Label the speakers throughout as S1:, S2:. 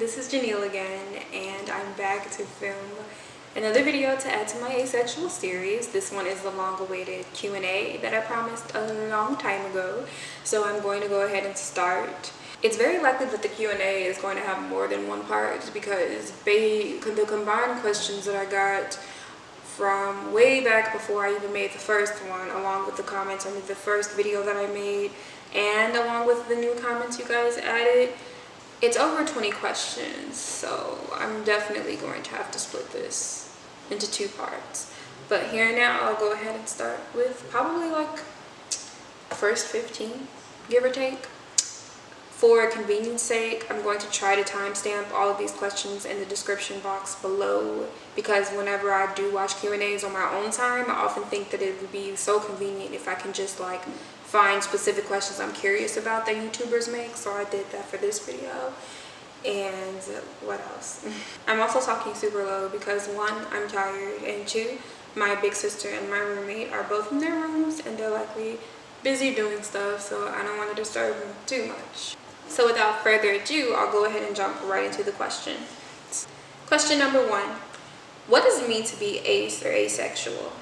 S1: this is Janelle again, and I'm back to film another video to add to my asexual series. This one is the long-awaited Q&A that I promised a long time ago, so I'm going to go ahead and start. It's very likely that the Q&A is going to have more than one part because the combined questions that I got from way back before I even made the first one, along with the comments under the first video that I made, and along with the new comments you guys added, it's over 20 questions, so I'm definitely going to have to split this into 2 parts. But here now, I'll go ahead and start with probably like first 15, give or take. For convenience sake, I'm going to try to timestamp all of these questions in the description box below, because whenever I do watch Q&As on my own time, I often think that it would be so convenient if I can just like find specific questions I'm curious about that YouTubers make. So I did that for this video. And what else? I'm also talking super low because 1, I'm tired, and 2, my big sister and my roommate are both in their rooms and they're likely busy doing stuff, so I don't want to disturb them too much. So without further ado, I'll go ahead and jump right into the question. Question number 1. What does it mean to be ace or asexual?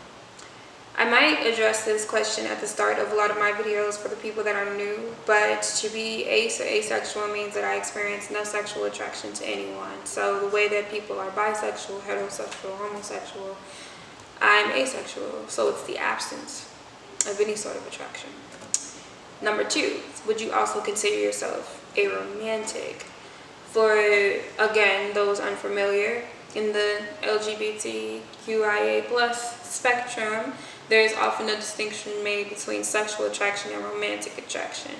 S1: I might address this question at the start of a lot of my videos for the people that are new, but to be ace or asexual means that I experience no sexual attraction to anyone. So the way that people are bisexual, heterosexual, homosexual, I'm asexual, so it's the absence of any sort of attraction. Number 2, would you also consider yourself aromantic? For, again, those unfamiliar, in the LGBTQIA+ spectrum, there is often a distinction made between sexual attraction and romantic attraction.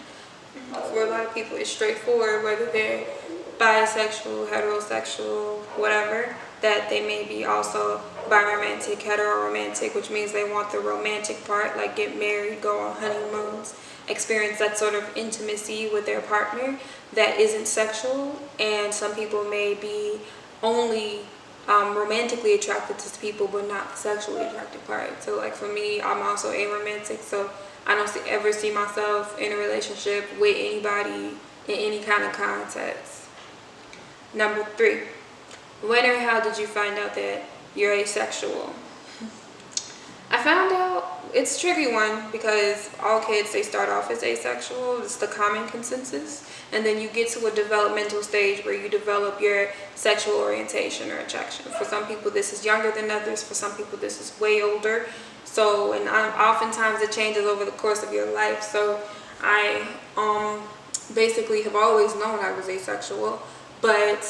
S1: For a lot of people, it's straightforward, whether they're bisexual, heterosexual, whatever, that they may be also biromantic, heteroromantic, which means they want the romantic part, like get married, go on honeymoons, experience that sort of intimacy with their partner that isn't sexual. And some people may be only romantically attracted to people but not the sexually attracted part. So like for me, I'm also aromantic, so I don't ever see myself in a relationship with anybody in any kind of context. Number 3, when or how did you find out that you're asexual? I found out, it's a tricky one because all kids, they start off as asexual. It's the common consensus. And then you get to a developmental stage where you develop your sexual orientation or attraction. For some people, this is younger than others. For some people, this is way older. So, and oftentimes it changes over the course of your life. So I basically have always known I was asexual. But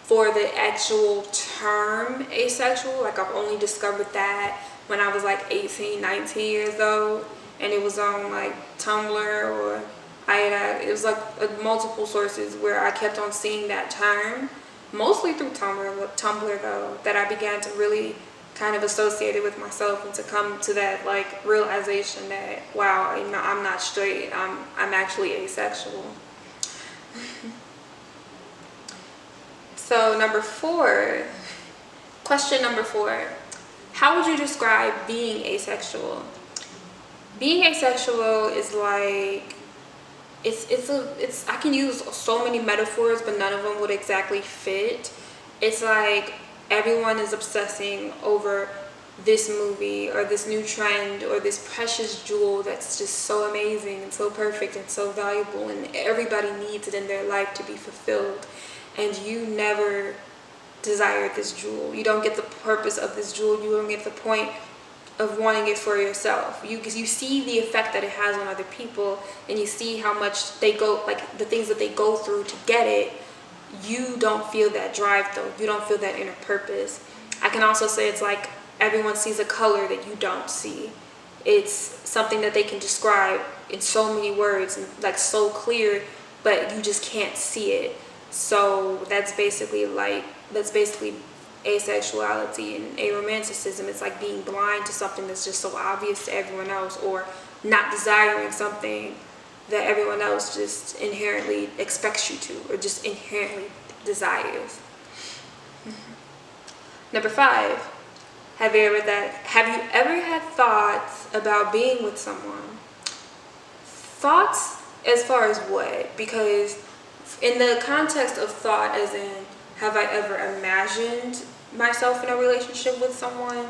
S1: for the actual term asexual, like I've only discovered that when I was like 18, 19 years old, and it was on like Tumblr, or it was like multiple sources where I kept on seeing that term, mostly through Tumblr though, that I began to really kind of associate it with myself and to come to that like realization that, wow, you know, I'm not straight, I'm actually asexual. So number 4, question number 4. How would you describe being asexual? Being asexual is like, I can use so many metaphors, but none of them would exactly fit. It's like everyone is obsessing over this movie or this new trend or this precious jewel that's just so amazing and so perfect and so valuable, and everybody needs it in their life to be fulfilled. And you never desire this jewel. You don't get the purpose of this jewel. You don't get the point of wanting it for yourself. Because you see the effect that it has on other people, and you see how much they go, like the things that they go through to get it. You don't feel that drive though. You don't feel that inner purpose. I can also say it's like everyone sees a color that you don't see. It's something that they can describe in so many words and like so clear, but you just can't see it. So that's basically asexuality and aromanticism. It's like being blind to something that's just so obvious to everyone else, or not desiring something that everyone else just inherently expects you to, or just inherently desires. Number 5, have you ever had thoughts about being with someone? Thoughts as far as what? Because in the context of thought, as in have I ever imagined myself in a relationship with someone?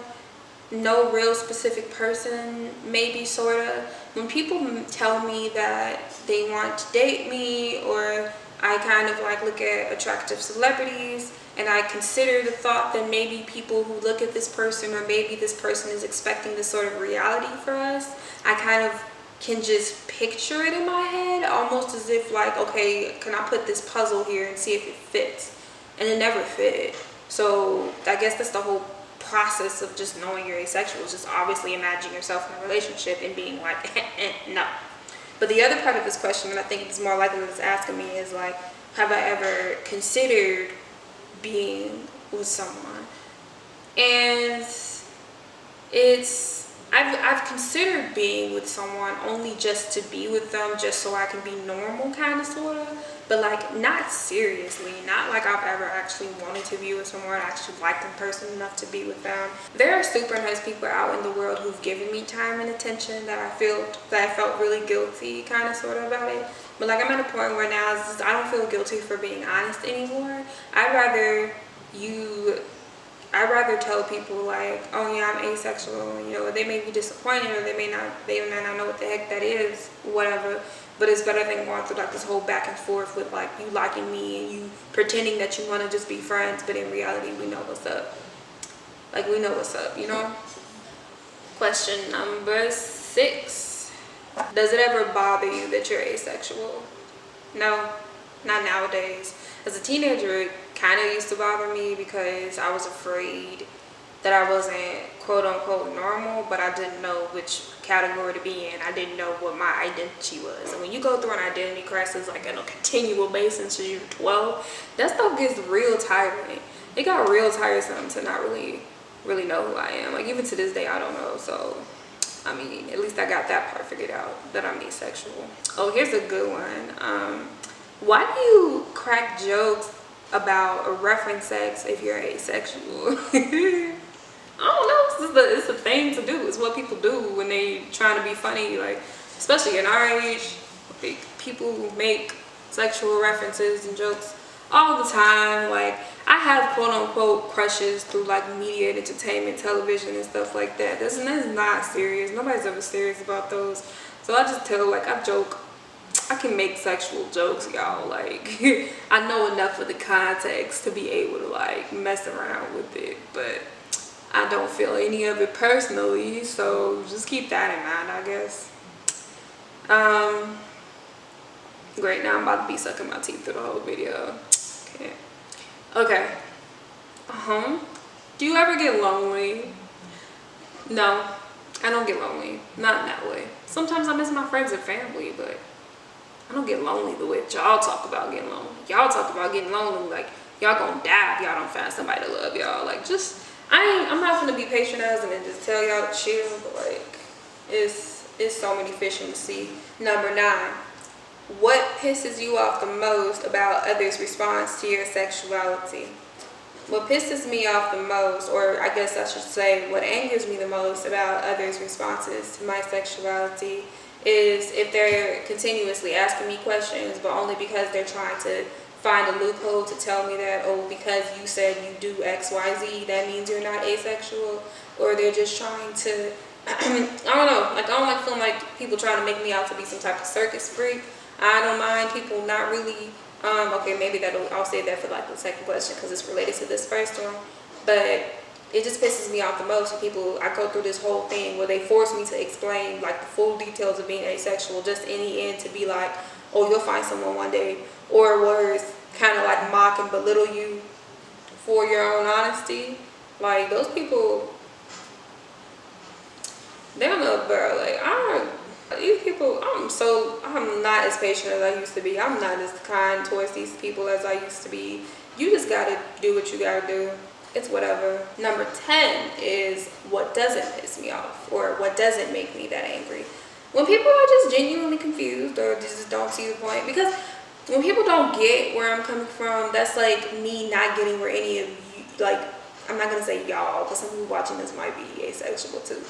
S1: No real specific person, maybe, sorta. When people tell me that they want to date me, or I kind of like look at attractive celebrities and I consider the thought that maybe people who look at this person, or maybe this person is expecting this sort of reality for us, I kind of can just picture it in my head, almost as if like, okay, can I put this puzzle here and see if it fits? And it never fit. So I guess that's the whole process of just knowing you're asexual, is just obviously imagining yourself in a relationship and being like, no. But the other part of this question that I think is more likely that it's asking me is like, have I ever considered being with someone? And I've considered being with someone only just to be with them, just so I can be normal, kind of, sort of, but like not seriously, not like I've ever actually wanted to be with someone, actually liked them person enough to be with them. There are super nice people out in the world who've given me time and attention that I felt really guilty, kind of, sort of, about it. But like I'm at a point where now I don't feel guilty for being honest anymore. I'd rather tell people like, oh yeah, I'm asexual, you know, they may be disappointed, or they may not know what the heck that is, whatever. But it's better than going through like this whole back and forth with like you liking me and you pretending that you want to just be friends, but in reality we know what's up. Like, we know what's up, you know? Question number 6. Does it ever bother you that you're asexual? No, not nowadays. As a teenager, it kind of used to bother me because I was afraid that I wasn't quote unquote normal, but I didn't know which category to be in. I didn't know what my identity was. And when you go through an identity crisis like on a continual basis since you're 12, that stuff gets real tiring. It got real tiresome to not really know who I am. Like, even to this day, I don't know. So I mean, at least I got that part figured out, that I'm asexual. Oh, here's a good one. Why do you crack jokes about reference sex if you're asexual? I don't know. It's a thing to do. It's what people do when they trying to be funny. Like, especially in our age, like, people who make sexual references and jokes all the time. Like, I have quote unquote crushes through like media and entertainment, television and stuff like that. That's not serious. Nobody's ever serious about those. So I just tell, like, I joke. I can make sexual jokes, y'all. Like, I know enough of the context to be able to like mess around with it, but I don't feel any of it personally, so just keep that in mind, I guess. Great, now I'm about to be sucking my teeth through the whole video. Okay. Do you ever get lonely? No, I don't get lonely. Not in that way. Sometimes I miss my friends and family, but I don't get lonely the way y'all talk about getting lonely. Y'all talk about getting lonely like y'all gonna die if y'all don't find somebody to love y'all. Like, just, I'm not gonna be patronizing and just tell y'all to chill, but like, it's so many fish in the sea. Number 9. What pisses you off the most about others' response to your sexuality? What pisses me off the most, or I guess I should say what angers me the most about others' responses to my sexuality, is if they're continuously asking me questions, but only because they're trying to find a loophole to tell me that, oh, because you said you do XYZ, that means you're not asexual. Or they're just trying to, I don't know, like, I don't like feeling like people trying to make me out to be some type of circus freak. I don't mind people not really, okay, maybe I'll say that for like the second question because it's related to this first one, but it just pisses me off the most when people, I go through this whole thing where they force me to explain like the full details of being asexual just in the end to be like, oh, you'll find someone one day, or words kind of like mock and belittle you for your own honesty. Like, those people, they don't know, bro. Like, these people, I'm not as patient as I used to be. I'm not as kind towards these people as I used to be. You just gotta do what you gotta do. It's whatever. Number 10 is what doesn't piss me off, or what doesn't make me that angry. When people are just genuinely confused or just don't see the point. Because when people don't get where I'm coming from, that's like me not getting where any of you, like, I'm not gonna say y'all, because some people watching this might be asexual too.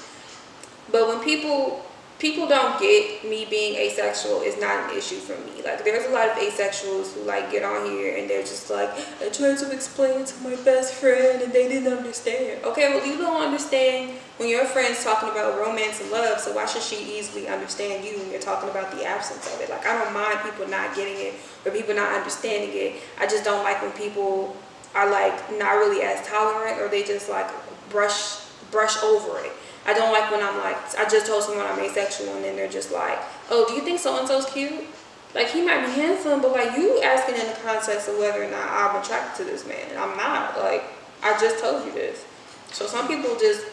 S1: But when people people don't get me being asexual is not an issue for me. Like, there's a lot of asexuals who like get on here and they're just like, I tried to explain it to my best friend and they didn't understand. Okay, well, you don't understand when your friend's talking about romance and love, so why should she easily understand you when you're talking about the absence of it? Like, I don't mind people not getting it or people not understanding it. I just don't like when people are like not really as tolerant, or they just like brush over it. I don't like when I'm like, I just told someone I'm asexual and then they're just like, oh, do you think so-and-so's cute? Like, he might be handsome, but like, you asking in the context of whether or not I'm attracted to this man, and I'm not. Like, I just told you this. So some people just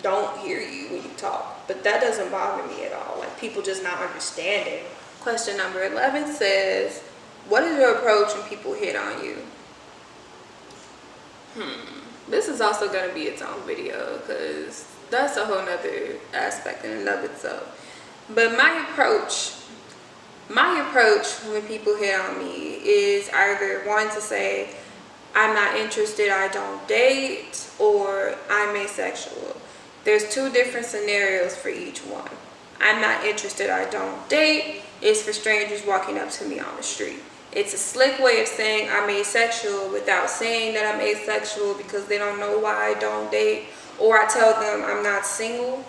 S1: don't hear you when you talk, but that doesn't bother me at all. Like, people just not understanding. Question number 11 says, what is your approach when people hit on you? This is also going to be its own video, because that's a whole nother aspect in and of itself. But my approach when people hit on me is either one, to say I'm not interested, I don't date, or I'm asexual. There's two different scenarios for each one. I'm not interested, I don't date is for strangers walking up to me on the street. It's a slick way of saying I'm asexual without saying that I'm asexual, because they don't know why I don't date. Or I tell them I'm not single,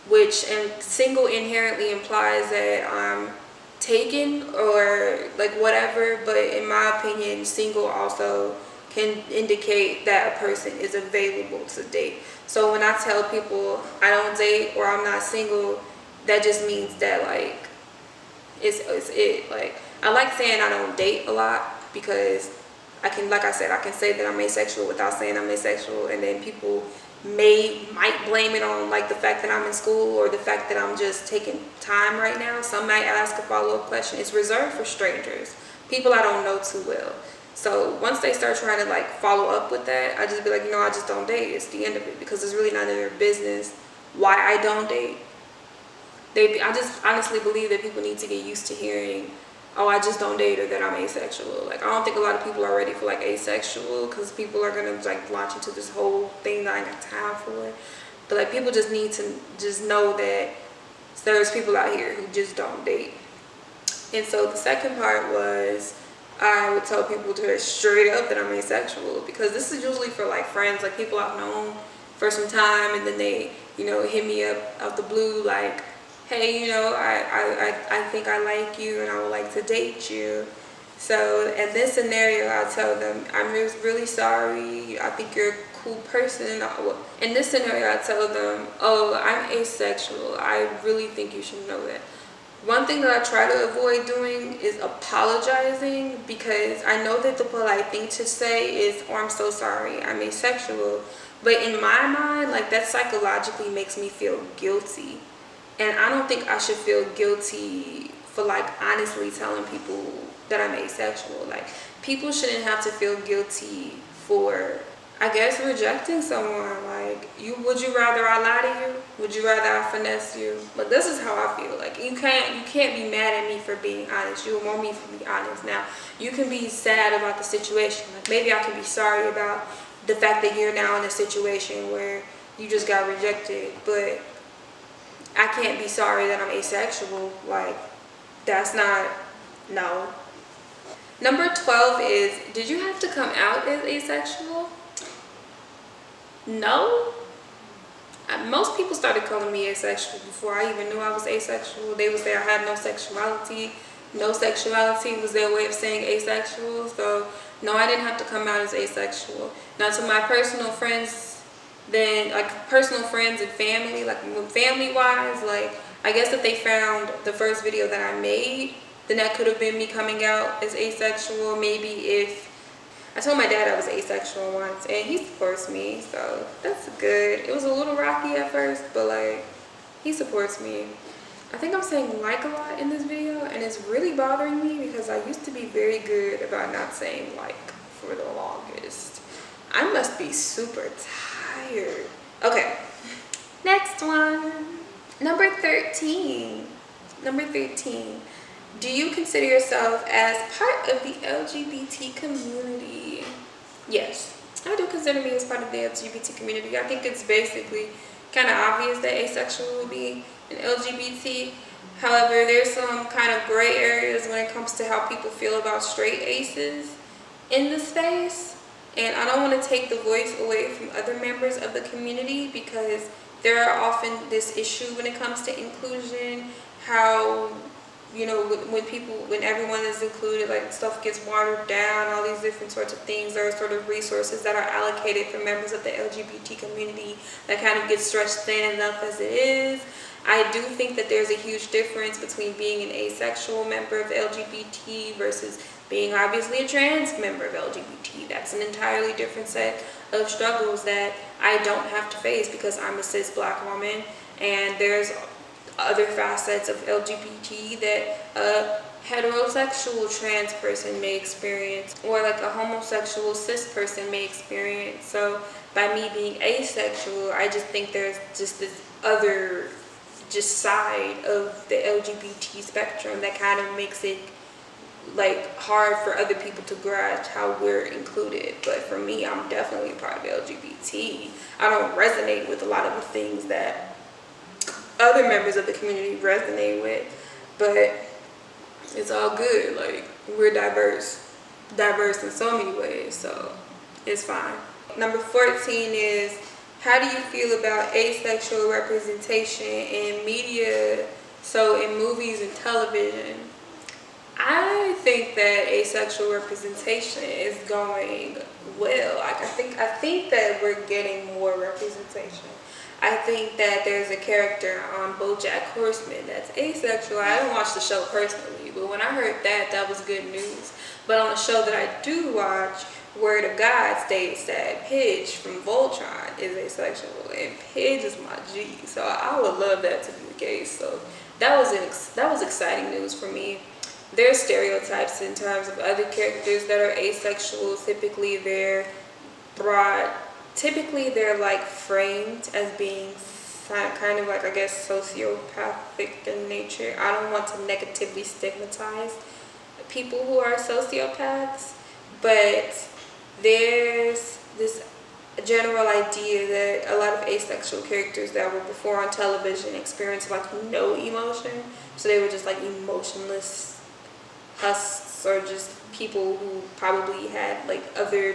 S1: which, and single inherently implies that I'm taken or like whatever, but in my opinion, single also can indicate that a person is available to date. So when I tell people I don't date or I'm not single, that just means that like it's it. Like, I like saying I don't date a lot, because I can, like I said, I can say that I'm asexual without saying I'm asexual, and then people might blame it on like the fact that I'm in school or the fact that I'm just taking time right now. Some might ask a follow-up question. It's reserved for strangers, people I don't know too well. So once they start trying to like follow up with that, I just be like, I just don't date. It's the end of it, because it's really none of their business why I don't date. I just honestly believe that people need to get used to hearing, oh, I just don't date, or that I'm asexual. Like, I don't think a lot of people are ready for like asexual, because people are gonna like launch into this whole thing that I ain't got time for. But like, people just need to just know that there's people out here who just don't date. And so the second part was, I would tell people to straight up that I'm asexual, because this is usually for like friends, like people I've known for some time, and then they, hit me up out the blue like, hey, I think I like you and I would like to date you. So in this scenario, I'll tell them, I'm just really sorry, I think you're a cool person. In this scenario, I tell them, oh, I'm asexual, I really think you should know that. One thing that I try to avoid doing is apologizing, because I know that the polite thing to say is, oh, I'm so sorry, I'm asexual. But in my mind, like, that psychologically makes me feel guilty. And I don't think I should feel guilty for like honestly telling people that I'm asexual. Like, people shouldn't have to feel guilty for, I guess, rejecting someone. Like, would you rather I lie to you? Would you rather I finesse you? But this is how I feel. Like, you can't be mad at me for being honest. You want me to be honest. Now, you can be sad about the situation. Like, maybe I can be sorry about the fact that you're now in a situation where you just got rejected, but I can't be sorry that I'm asexual. Like, that's not, no. Number 12 is, did you have to come out as asexual? No. Most people started calling me asexual before I even knew I was asexual. They would say I had no sexuality. No sexuality was their way of saying asexual. So no, I didn't have to come out as asexual. Now, to my personal friends, then like personal friends and family, like family wise, like, I guess if they found the first video that I made, then that could have been me coming out as asexual. Maybe if I told my dad I was asexual once, and he supports me, so that's good. It was a little rocky at first, but like, he supports me. I think I'm saying like a lot in this video, and it's really bothering me, because I used to be very good about not saying like for the longest. I must be super tired. Okay, next one. Number 13. Do you consider yourself as part of the LGBT community? Yes, I do consider me as part of the LGBT community. I think it's basically kind of obvious that asexual would be an LGBT. However, there's some kind of gray areas when it comes to how people feel about straight aces in the space. And I don't want to take the voice away from other members of the community, because there are often this issue when it comes to inclusion, how, you know, when everyone is included, like stuff gets watered down, all these different sorts of things. There are sort of resources that are allocated for members of the LGBT community that kind of get stretched thin enough as it is. I do think that there's a huge difference between being an asexual member of the LGBT versus being obviously a trans member of LGBT. That's an entirely different set of struggles that I don't have to face because I'm a cis black woman, and there's other facets of LGBT that a heterosexual trans person may experience, or like a homosexual cis person may experience. So by me being asexual, I just think there's just this other side of the LGBT spectrum that kind of makes it like hard for other people to grasp how we're included. But for me, I'm definitely a part of LGBT. I don't resonate with a lot of the things that other members of the community resonate with, but it's all good. Like, we're diverse in so many ways, so it's fine. Number 14 is, how do you feel about asexual representation in media, so in movies and television? I think that asexual representation is going well. Like, I think that we're getting more representation. I think that there's a character on BoJack Horseman that's asexual. I didn't watch the show personally, but when I heard that, that was good news. But on the show that I do watch, Word of God states that Pidge from Voltron is asexual, and Pidge is my G. So I would love that to be the case. So that was exciting news for me. There's stereotypes in terms of other characters that are asexual. Typically they're like framed as being kind of like, I guess, sociopathic in nature. I don't want to negatively stigmatize people who are sociopaths, but there's this general idea that a lot of asexual characters that were before on television experienced like no emotion. So they were just like emotionless husks, or just people who probably had like other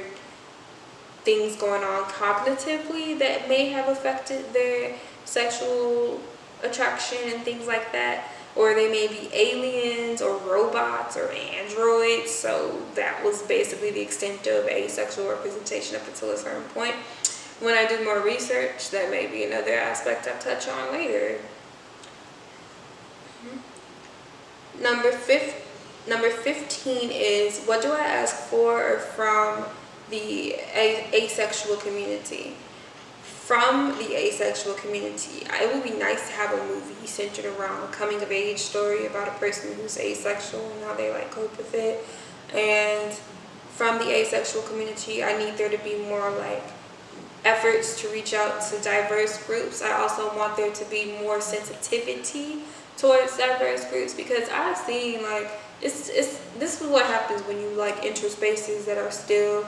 S1: things going on cognitively that may have affected their sexual attraction and things like that. Or they may be aliens or robots or androids. So that was basically the extent of asexual representation up until a certain point. When I do more research, that may be another aspect I'll touch on later. Number 15 is, what do I ask for or from the asexual community? From the asexual community, it would be nice to have a movie centered around a coming of age story about a person who's asexual and how they like cope with it. And from the asexual community, I need there to be more like efforts to reach out to diverse groups. I also want there to be more sensitivity towards diverse groups, because I've seen like this is what happens when you like enter spaces that are still,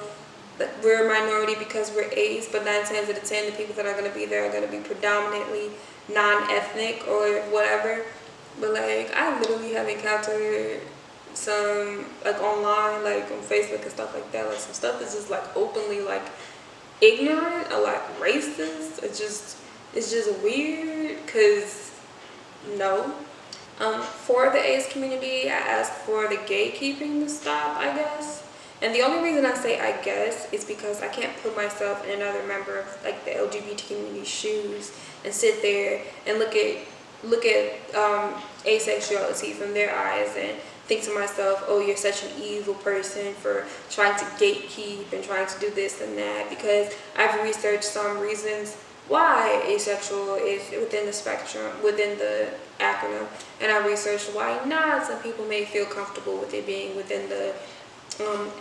S1: we're a minority because we're A's, but 9 times out of 10 the people that are going to be there are going to be predominantly non-ethnic or whatever. But like, I literally have encountered some like online, like on Facebook and stuff like that, like some stuff that's just like openly like ignorant or like racist. It's just weird, because no. For the AIDS community, I ask for the gatekeeping to stop, I guess. And the only reason I say I guess is because I can't put myself in another member of like the LGBT community's shoes and sit there and look at asexuality from their eyes and think to myself, oh, you're such an evil person for trying to gatekeep and trying to do this and that. Because I've researched some reasons why asexual is within the spectrum, within the acronym, and I researched why not. Some people may feel comfortable with it being within the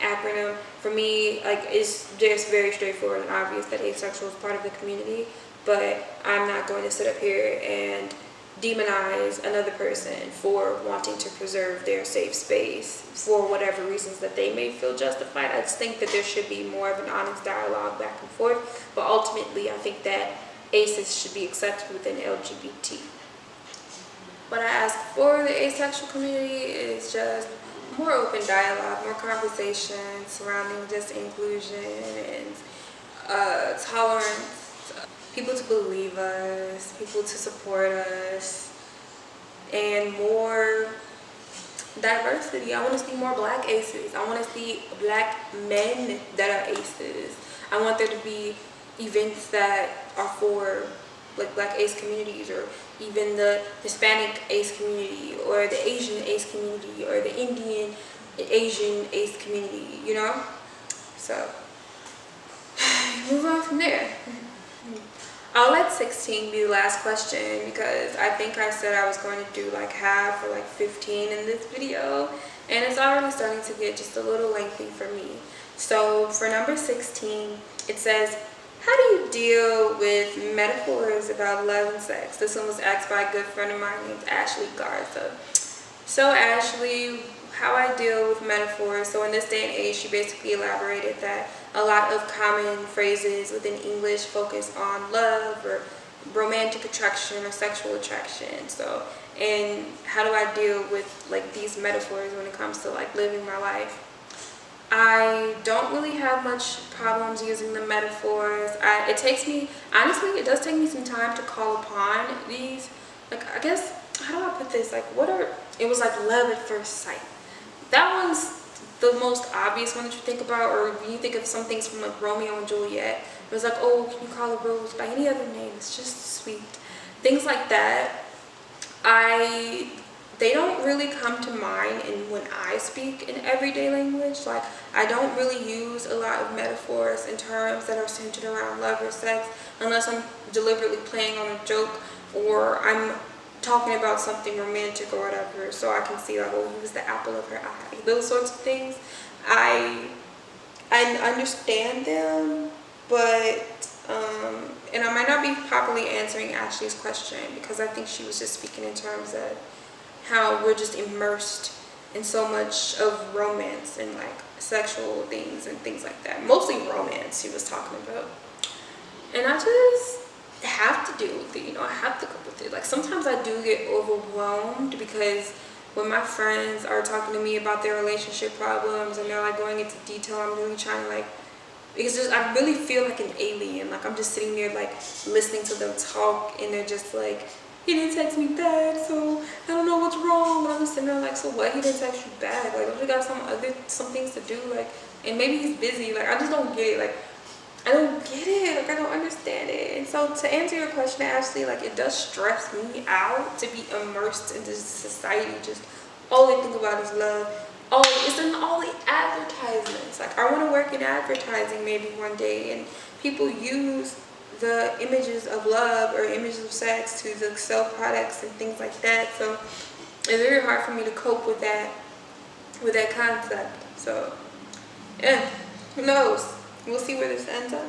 S1: acronym. For me, like, it's just very straightforward and obvious that asexual is part of the community, but I'm not going to sit up here and demonize another person for wanting to preserve their safe space for whatever reasons that they may feel justified. I just think that there should be more of an honest dialogue back and forth, but ultimately I think that aces should be accepted within LGBT. What I ask for the asexual community is just more open dialogue, more conversation surrounding just inclusion and tolerance, people to believe us, people to support us, and more diversity. I want to see more black aces. I want to see black men that are aces. I want there to be events that are for like black ace communities, or even the Hispanic ace community, or the Asian ace community, or the Indian Asian ace community, you know? So move on from there. I'll let 16 be the last question, because I think I said I was going to do like half or like 15 in this video, and it's already starting to get just a little lengthy for me. So for number 16, it says, how do you deal with metaphors about love and sex? This one was asked by a good friend of mine named Ashley Garza. So Ashley, how I deal with metaphors. So in this day and age, she basically elaborated that a lot of common phrases within English focus on love or romantic attraction or sexual attraction. So, and how do I deal with like these metaphors when it comes to like living my life? I don't really have much problems using the metaphors. It takes me, honestly, it does take me some time to call upon these. Like, I guess, how do I put this? Like, it was like love at first sight. That one's the most obvious one that you think about, or when you think of some things from like Romeo and Juliet. It was like, oh, can you call a rose by any other name? It's just sweet. Things like that. They don't really come to mind when I speak in everyday language. Like, I don't really use a lot of metaphors and terms that are centered around love or sex unless I'm deliberately playing on a joke, or I'm talking about something romantic or whatever, so I can see like, oh, he was the apple of her eye. Those sorts of things. I understand them, but and I might not be properly answering Ashley's question, because I think she was just speaking in terms of how we're just immersed in so much of romance and like sexual things and things like that. Mostly romance she was talking about. And I just have to deal with it, you know, I have to cope with it. Like, sometimes I do get overwhelmed, because when my friends are talking to me about their relationship problems and they're like going into detail, I'm really trying to like, because just, I really feel like an alien. Like, I'm just sitting there like listening to them talk, and they're just like, he didn't text me back, so I don't know what's wrong. And I'm just sitting there like, so what? He didn't text you back? Like, don't you got some things to do? Like, and maybe he's busy. Like, I just don't get it. Like, I don't get it. Like, I don't understand it. And so to answer your question, Ashley, like, it does stress me out to be immersed in this society. Just all they think about is love. It's in all the advertisements. Like, I want to work in advertising maybe one day, and people use the images of love or images of sex to sell products and things like that. So it's very hard for me to cope with that concept. So yeah, who knows? We'll see where this ends up.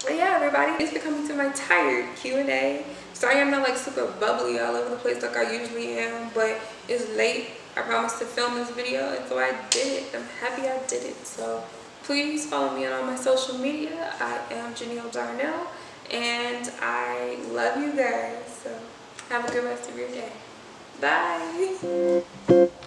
S1: But yeah, everybody, thanks for coming to my tired Q&A. Sorry I'm not like super bubbly all over the place like I usually am, but it's late. I promised to film this video, and so I did it. I'm happy I did it. So please follow me on all my social media. I am Janelle Darnell, and I love you guys. So have a good rest of your day. Bye.